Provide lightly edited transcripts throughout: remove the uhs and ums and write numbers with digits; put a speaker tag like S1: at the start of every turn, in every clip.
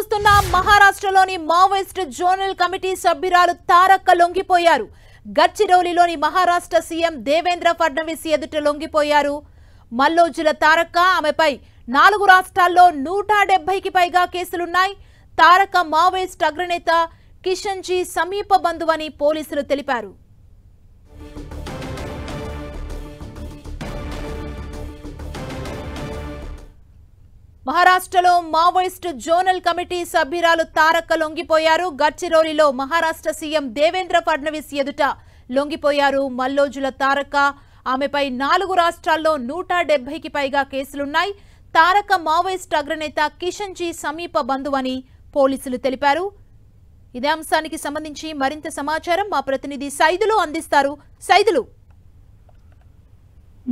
S1: చూస్తున్నాం మహారాష్ట్రలోని Maoist zonal committee సభ్యురాలు తారక్క లొంగిపోయారు. గడ్చిరోలిలోని మహారాష్ట్ర సీఎం దేవేంద్ర ఫడ్నవీస్ ఎదుట లొంగిపోయారు. మల్లోజుల తారక్క ఆమెపై 4 రాష్ట్రాల్లో 170కి పైగా కేసులున్నాయి. తారక్క మావోయిస్ట్ అగ్రనేత కిషన్జీ సమీప బంధువని పోలీసులు తెలిపారు. మహారాష్ట్రలో మావోయిస్ట్ జోనల్ కమిటీ సభ్యురాలు తారక్క లొంగిపోయారు. గడ్చిరోలిలో మహారాష్ట్ర సీఎం దేవేంద్ర ఫడ్నవీస్ ఎదుట లొంగిపోయారు. మల్లోజుల తారక్క ఆమెపై 4 రాష్ట్రాల్లో 170కి పైగా కేసులున్నాయి. తారక్క మావోయిస్ట్ అగ్రనేత కిషన్జీ సమీప బంధువని పోలీసులు తెలిపారు. ఇదే అంశానికి సంబంధించి మరింత సమాచారం మా ప్రతినిధి సైదులు అందిస్తారు. సైదులు,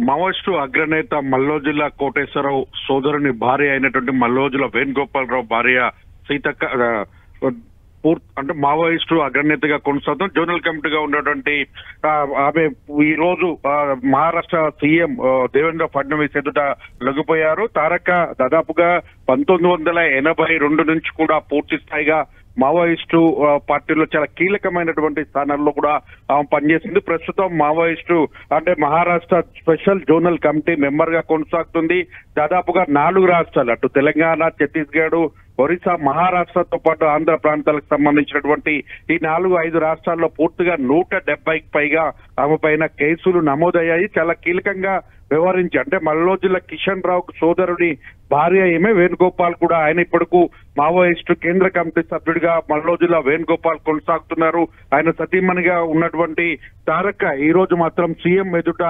S2: మావోయిస్టు అగ్రనేత మల్లోజుల కోటేశ్వరరావు సోదరుని భార్య అయినటువంటి మల్లోజుల వేణుగోపాలరావు భార్య సీతక్క అంటే మావోయిస్టు అగ్రనేతగా కొనసాగుతున్న జోనల్ కమిటీగా ఉన్నటువంటి ఆమె ఈ రోజు మహారాష్ట్ర సీఎం దేవేంద్ర ఫడ్నవీస్ ఎదుట లొంగిపోయారు. తారక్క దాదాపుగా 1982 నుంచి కూడా పూర్తి స్థాయిగా మావోయిస్టు పార్టీలో చాలా కీలకమైనటువంటి స్థానాల్లో కూడా ఆమె పనిచేసింది. ప్రస్తుతం మావోయిస్టు అంటే Maharashtra special zonal committee member గా కొనసాగుతుంది. దాదాపుగా 4 రాష్ట్రాలు అటు తెలంగాణ, ఛత్తీస్గఢ్, ఒరిస్సా, మహారాష్ట్రతో పాటు ఆంధ్ర ప్రాంతాలకు సంబంధించినటువంటి ఈ 4-5 రాష్ట్రాల్లో పూర్తిగా 170కి పైగా ఆమె పైన కేసులు నమోదయ్యాయి. చాలా కీలకంగా వ్యవహరించి అంటే మల్లోజుల కిషన్ రావు సోదరుడి భార్య ఏమే వేణుగోపాల్ కూడా ఆయన ఇప్పటికు మావోయిస్టు కేంద్ర కమిటీ సభ్యుడిగా మల్లోజుల వేణుగోపాల్ కొనసాగుతున్నారు. ఆయన సతీమణిగా ఉన్నటువంటి తారక్క ఈ రోజు మాత్రం సీఎం ఎదుట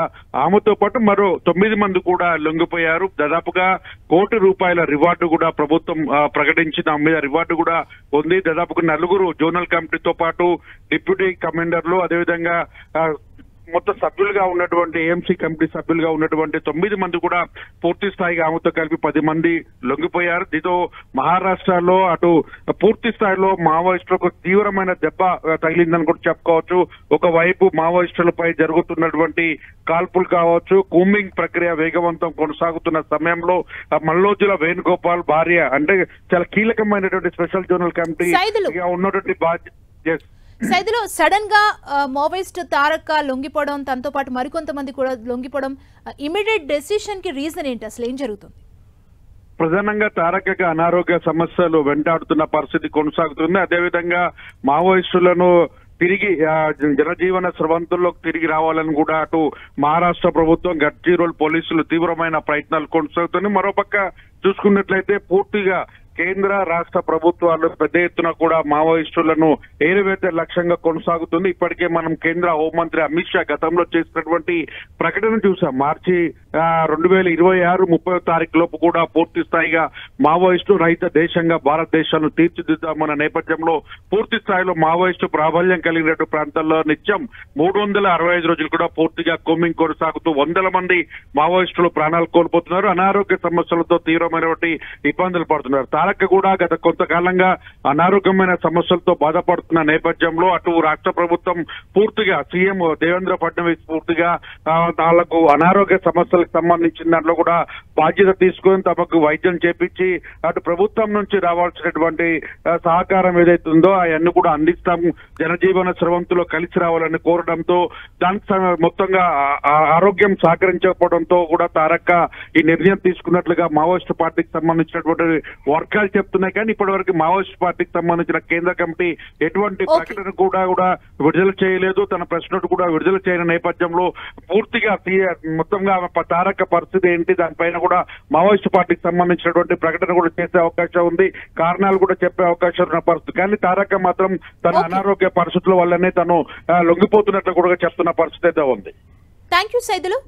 S2: ఆమెతో పాటు మరో 9 మంది కూడా లొంగిపోయారు. దాదాపుగా ₹1 కోటి రివార్డు కూడా ప్రభుత్వం ప్రకటించిన మీద రివార్డు కూడా ఉంది. దాదాపుగా 4 జోనల్ కమిటీతో పాటు డిప్యూటీ కమాండర్లు అదేవిధంగా మొత్తం సభ్యులుగా ఉన్నటువంటి ఏఎంసీ కమిటీ సభ్యులుగా ఉన్నటువంటి 9 మంది కూడా పూర్తి స్థాయిగా ఆమెతో కలిపి 10 మంది లొంగిపోయారు. దీంతో మహారాష్ట్రలో అటు పూర్తి స్థాయిలో మావోయిస్టులకు తీవ్రమైన దెబ్బ తగిలిందని కూడా చెప్పుకోవచ్చు. ఒకవైపు మావోయిస్టులపై జరుగుతున్నటువంటి కాల్పులు కావచ్చు, కూంబింగ్ ప్రక్రియ వేగవంతం కొనసాగుతున్న సమయంలో మల్లోజుల వేణుగోపాల్ భార్య అంటే చాలా కీలకమైనటువంటి స్పెషల్ జోనల్ కమిటీ ఉన్నటువంటి
S1: సైదులో సడన్ గా మావోయిస్ట్ తారక్క లొంగిపోవడం, తనతో పాటు మరికొంతమంది కూడా లొంగిపోవడం, ఇమీడియట్ డెసిషన్ కి రీజన్ ఏంటి? అసలు ఏం జరుగుతుంది?
S2: ప్రధానంగా తారక్కకి అనారోగ్య సమస్యలు వెంటాడుతున్న పరిస్థితి కొనసాగుతుంది. అదేవిధంగా మావోయిస్టులను తిరిగి జనజీవన స్రవంతుల్లోకి తిరిగి రావాలని కూడా అటు మహారాష్ట్ర ప్రభుత్వం, గడ్చిరోల్ పోలీసులు తీవ్రమైన ప్రయత్నాలు కొనసాగుతున్నాయి. మరోపక్క చూసుకున్నట్లయితే పూర్తిగా కేంద్ర రాష్ట్ర ప్రభుత్వాలు పెద్ద ఎత్తున కూడా మావోయిస్టులను ఏరివేత లక్ష్యంగా కొనసాగుతుంది. ఇప్పటికే మనం కేంద్ర హోంమంత్రి అమిత్ షా గతంలో చేసినటువంటి ప్రకటన చూసాం. మార్చి 2026 30వ తారీఖు లోపు కూడా పూర్తి స్థాయిగా మావోయిస్టు రహిత దేశంగా భారతదేశాన్ని తీర్చిదిద్దామన్న నేపథ్యంలో పూర్తి స్థాయిలో మావోయిస్టు ప్రాబల్యం కలిగిన ప్రాంతాల్లో నిత్యం 365 రోజులు కూడా పూర్తిగా కూంబింగ్ కొనసాగుతూ 100 మంది మావోయిస్టులు ప్రాణాలు కోల్పోతున్నారు. అనారోగ్య సమస్యలతో తీవ్రమైనటువంటి ఇబ్బందులు పడుతున్నారు. తారక్క కూడా గత కొంతకాలంగా అనారోగ్యమైన సమస్యలతో బాధపడుతున్న నేపథ్యంలో అటు రాష్ట్ర ప్రభుత్వం పూర్తిగా సీఎం దేవేంద్ర ఫడ్నవీస్ పూర్తిగా వాళ్ళకు అనారోగ్య సమస్యలకు సంబంధించిన దాంట్లో కూడా బాధ్యత తీసుకొని తమకు వైద్యం చేపించి అటు ప్రభుత్వం నుంచి రావాల్సినటువంటి సహకారం ఏదైతే ఉందో అవన్నీ కూడా అందిస్తాం, జనజీవన స్రవంతిలో కలిసి రావాలని కోరడంతో దానికి మొత్తంగా ఆరోగ్యం సహకరించకపోవడంతో కూడా తారక్క ఈ నిర్ణయం తీసుకున్నట్లుగా మావోయిస్టు పార్టీకి సంబంధించినటువంటి వర్గాలు చెప్తున్నాయి. కానీ ఇప్పటి వరకు మావోయిస్ట్ పార్టీకి సంబంధించిన కేంద్ర కమిటీ ఎటువంటి ప్రకటన కూడా విడుదల చేయలేదు. తన ప్రెస్ నోట్ కూడా విడుదల చేయని నేపథ్యంలో పూర్తిగా మొత్తంగా తారక్క పరిస్థితి ఏంటి దానిపైన కూడా మావోయిస్ట్ పార్టీకి సంబంధించినటువంటి ప్రకటన కూడా చేసే అవకాశం ఉంది, కారణాలు కూడా చెప్పే అవకాశం ఉన్న పరిస్థితి. కానీ తారక్క మాత్రం తన అనారోగ్య పరిస్థితుల వల్లనే తను లొంగిపోతున్నట్లు కూడా చెప్తున్న పరిస్థితి అయితే ఉంది.
S1: Thank you Saidulu.